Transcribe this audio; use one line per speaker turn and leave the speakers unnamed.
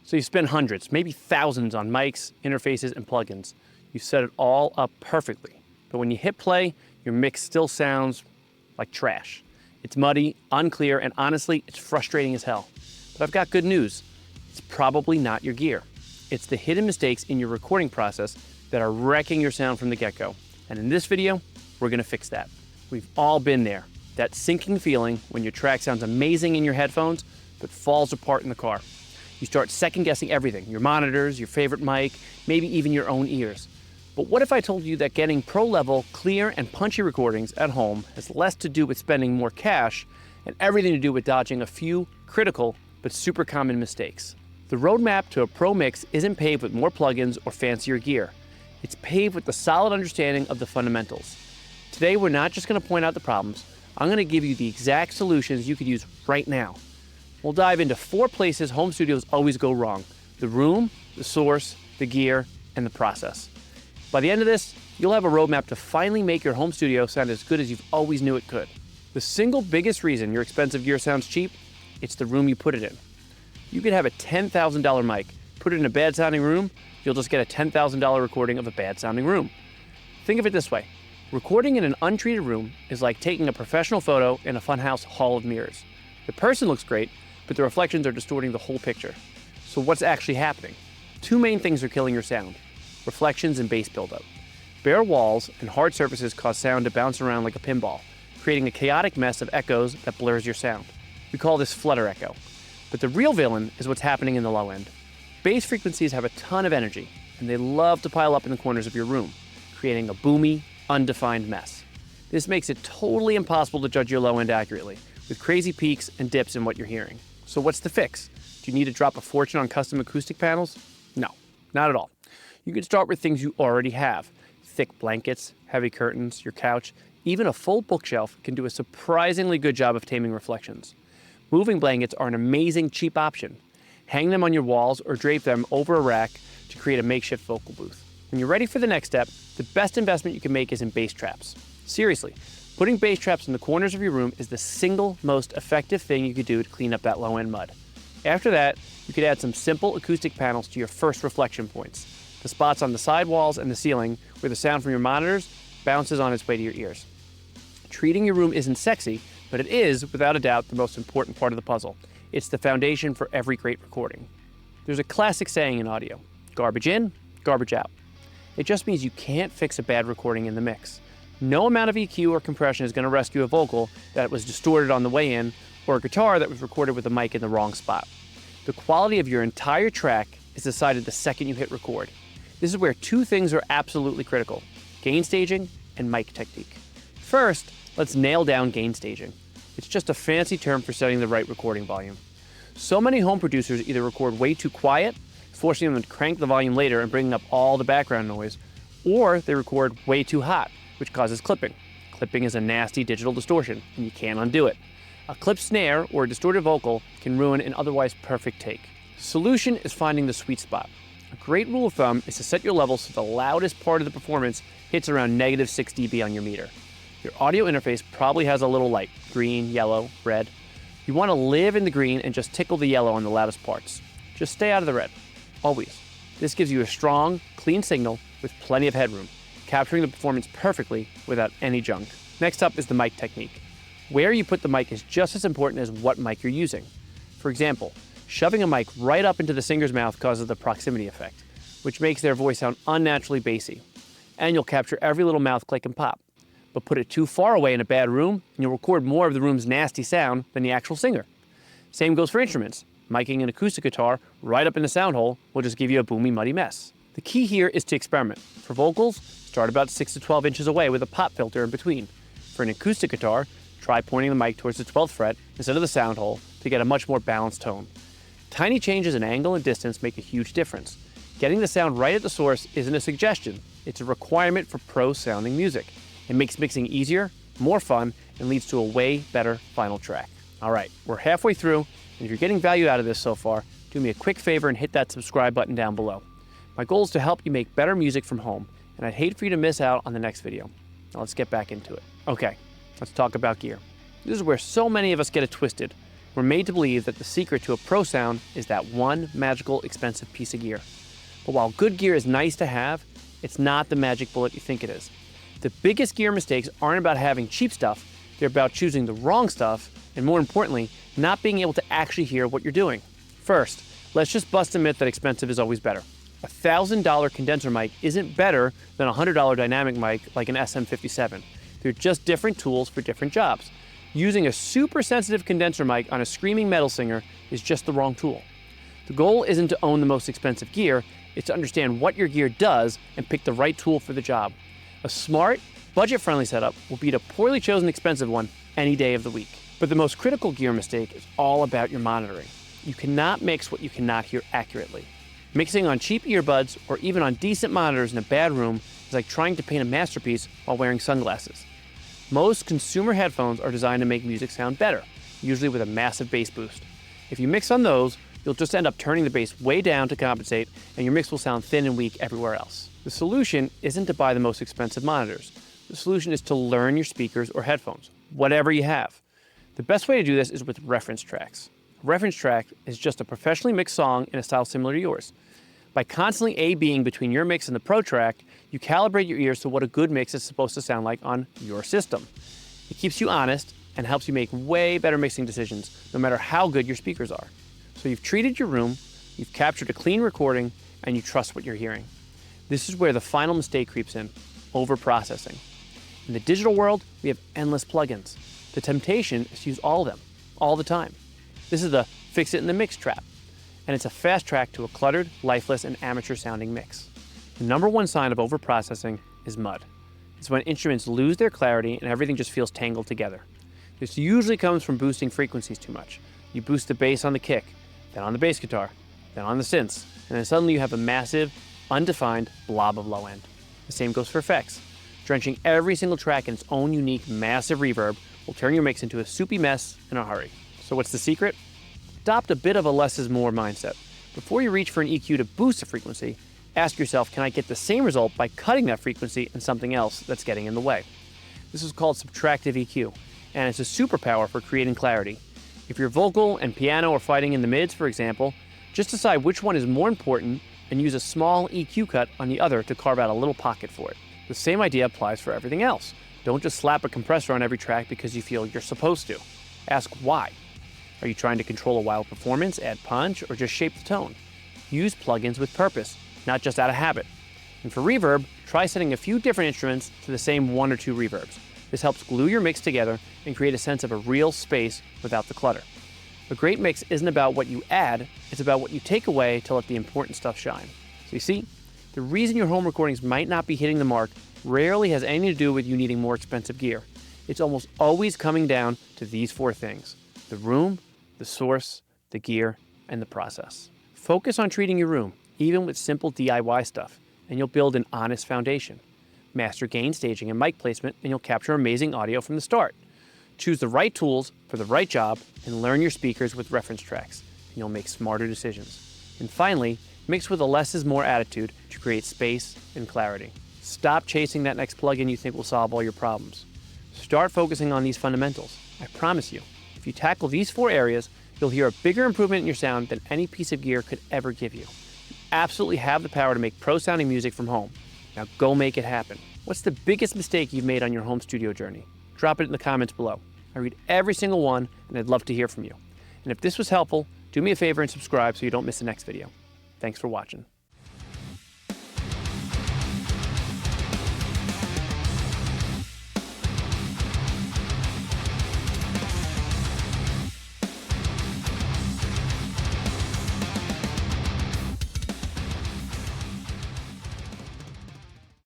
So you spend hundreds, maybe thousands on mics, interfaces, and plugins. You set it all up perfectly. But when you hit play, your mix still sounds like trash. It's muddy, unclear, and honestly, it's frustrating as hell. But I've got good news. It's probably not your gear. It's the hidden mistakes in your recording process that are wrecking your sound from the get-go. And in this video, we're gonna fix that. We've all been there. That sinking feeling when your track sounds amazing in your headphones, but falls apart in the car. You start second-guessing everything, your monitors, your favorite mic, maybe even your own ears. But what if I told you that getting pro-level, clear, and punchy recordings at home has less to do with spending more cash and everything to do with dodging a few critical but super common mistakes? The roadmap to a pro mix isn't paved with more plugins or fancier gear. It's paved with the solid understanding of the fundamentals. Today, we're not just going to point out the problems. I'm going to give you the exact solutions you could use right now. We'll dive into 4 places home studios always go wrong: the room, the source, the gear, and the process. By the end of this, you'll have a roadmap to finally make your home studio sound as good as you've always knew it could. The single biggest reason your expensive gear sounds cheap, it's the room you put it in. You could have a $10,000 mic, put it in a bad sounding room, you'll just get a $10,000 recording of a bad sounding room. Think of it this way. Recording in an untreated room is like taking a professional photo in a funhouse hall of mirrors. The person looks great, but the reflections are distorting the whole picture. So what's actually happening? 2 main things are killing your sound: reflections and bass buildup. Bare walls and hard surfaces cause sound to bounce around like a pinball, creating a chaotic mess of echoes that blurs your sound. We call this flutter echo. But the real villain is what's happening in the low end. Bass frequencies have a ton of energy, and they love to pile up in the corners of your room, creating a boomy, undefined mess. This makes it totally impossible to judge your low end accurately, with crazy peaks and dips in what you're hearing. So what's the fix? Do you need to drop a fortune on custom acoustic panels? No, not at all. You can start with things you already have. Thick blankets, heavy curtains, your couch, even a full bookshelf can do a surprisingly good job of taming reflections. Moving blankets are an amazing, cheap option. Hang them on your walls or drape them over a rack to create a makeshift vocal booth. When you're ready for the next step, the best investment you can make is in bass traps. Seriously, putting bass traps in the corners of your room is the single most effective thing you could do to clean up that low-end mud. After that, you could add some simple acoustic panels to your first reflection points, the spots on the side walls and the ceiling where the sound from your monitors bounces on its way to your ears. Treating your room isn't sexy, but it is, without a doubt, the most important part of the puzzle. It's the foundation for every great recording. There's a classic saying in audio: garbage in, garbage out. It just means you can't fix a bad recording in the mix. No amount of EQ or compression is going to rescue a vocal that was distorted on the way in, or a guitar that was recorded with a mic in the wrong spot. The quality of your entire track is decided the second you hit record. This is where 2 things are absolutely critical: gain staging and mic technique. First, let's nail down gain staging. It's just a fancy term for setting the right recording volume. So many home producers either record way too quiet, forcing them to crank the volume later and bringing up all the background noise, or they record way too hot, which causes clipping. Clipping is a nasty digital distortion, and you can't undo it. A clipped snare or a distorted vocal can ruin an otherwise perfect take. The solution is finding the sweet spot. A great rule of thumb is to set your levels so the loudest part of the performance hits around -6 dB on your meter. Your audio interface probably has a little light: green, yellow, red. You want to live in the green and just tickle the yellow on the loudest parts. Just stay out of the red, always. This gives you a strong, clean signal with plenty of headroom, capturing the performance perfectly without any junk. Next up is the mic technique. Where you put the mic is just as important as what mic you're using. For example, shoving a mic right up into the singer's mouth causes the proximity effect, which makes their voice sound unnaturally bassy. And you'll capture every little mouth click and pop. But put it too far away in a bad room, and you'll record more of the room's nasty sound than the actual singer. Same goes for instruments. Miking an acoustic guitar right up in the sound hole will just give you a boomy, muddy mess. The key here is to experiment. For vocals, start about 6 to 12 inches away with a pop filter in between. For an acoustic guitar, try pointing the mic towards the 12th fret instead of the sound hole to get a much more balanced tone. Tiny changes in angle and distance make a huge difference. Getting the sound right at the source isn't a suggestion, it's a requirement for pro-sounding music. It makes mixing easier, more fun, and leads to a way better final track. All right, we're halfway through, and if you're getting value out of this so far, do me a quick favor and hit that subscribe button down below. My goal is to help you make better music from home, and I'd hate for you to miss out on the next video. Now let's get back into it. Okay, let's talk about gear. This is where so many of us get it twisted, We're made to believe that the secret to a pro sound is that one magical, expensive piece of gear. But while good gear is nice to have, it's not the magic bullet you think it is. The biggest gear mistakes aren't about having cheap stuff, they're about choosing the wrong stuff, and more importantly, not being able to actually hear what you're doing. First, let's just bust a myth that expensive is always better. A $1,000 condenser mic isn't better than a $100 dynamic mic like an SM57. They're just different tools for different jobs. Using a super sensitive condenser mic on a screaming metal singer is just the wrong tool. The goal isn't to own the most expensive gear, it's to understand what your gear does and pick the right tool for the job. A smart, budget-friendly setup will beat a poorly chosen expensive one any day of the week. But the most critical gear mistake is all about your monitoring. You cannot mix what you cannot hear accurately. Mixing on cheap earbuds or even on decent monitors in a bad room is like trying to paint a masterpiece while wearing sunglasses. Most consumer headphones are designed to make music sound better, usually with a massive bass boost. If you mix on those, you'll just end up turning the bass way down to compensate, and your mix will sound thin and weak everywhere else. The solution isn't to buy the most expensive monitors. The solution is to learn your speakers or headphones, whatever you have. The best way to do this is with reference tracks. A reference track is just a professionally mixed song in a style similar to yours. By constantly A/Bing between your mix and the pro track, you calibrate your ears to what a good mix is supposed to sound like on your system. It keeps you honest and helps you make way better mixing decisions, no matter how good your speakers are. So you've treated your room, you've captured a clean recording, and you trust what you're hearing. This is where the final mistake creeps in: overprocessing. In the digital world, we have endless plugins. The temptation is to use all of them, all the time. This is the fix it in the mix trap, and it's a fast track to a cluttered, lifeless, and amateur-sounding mix. The number one sign of overprocessing is mud. It's when instruments lose their clarity and everything just feels tangled together. This usually comes from boosting frequencies too much. You boost the bass on the kick, then on the bass guitar, then on the synths, and then suddenly you have a massive, undefined blob of low end. The same goes for effects. Drenching every single track in its own unique, massive reverb will turn your mix into a soupy mess in a hurry. So what's the secret? Adopt a bit of a less is more mindset. Before you reach for an EQ to boost the frequency, ask yourself, can I get the same result by cutting that frequency and something else that's getting in the way? This is called subtractive EQ, and it's a superpower for creating clarity. If your vocal and piano are fighting in the mids, for example, just decide which one is more important and use a small EQ cut on the other to carve out a little pocket for it. The same idea applies for everything else. Don't just slap a compressor on every track because you feel you're supposed to. Ask why. Are you trying to control a wild performance, add punch, or just shape the tone? Use plugins with purpose, not just out of habit. And for reverb, try setting a few different instruments to the same one or two reverbs. This helps glue your mix together and create a sense of a real space without the clutter. A great mix isn't about what you add, it's about what you take away to let the important stuff shine. So you see, the reason your home recordings might not be hitting the mark rarely has anything to do with you needing more expensive gear. It's almost always coming down to these four things: the room, the source, the gear, and the process. Focus on treating your room, even with simple DIY stuff, and you'll build an honest foundation. Master gain staging and mic placement, and you'll capture amazing audio from the start. Choose the right tools for the right job, and learn your speakers with reference tracks, and you'll make smarter decisions. And finally, mix with a less is more attitude to create space and clarity. Stop chasing that next plugin you think will solve all your problems. Start focusing on these fundamentals. I promise you, if you tackle these four areas, you'll hear a bigger improvement in your sound than any piece of gear could ever give you. You absolutely have the power to make pro-sounding music from home. Now go make it happen. What's the biggest mistake you've made on your home studio journey? Drop it in the comments below. I read every single one, and I'd love to hear from you. And if this was helpful, do me a favor and subscribe so you don't miss the next video. Thanks for watching.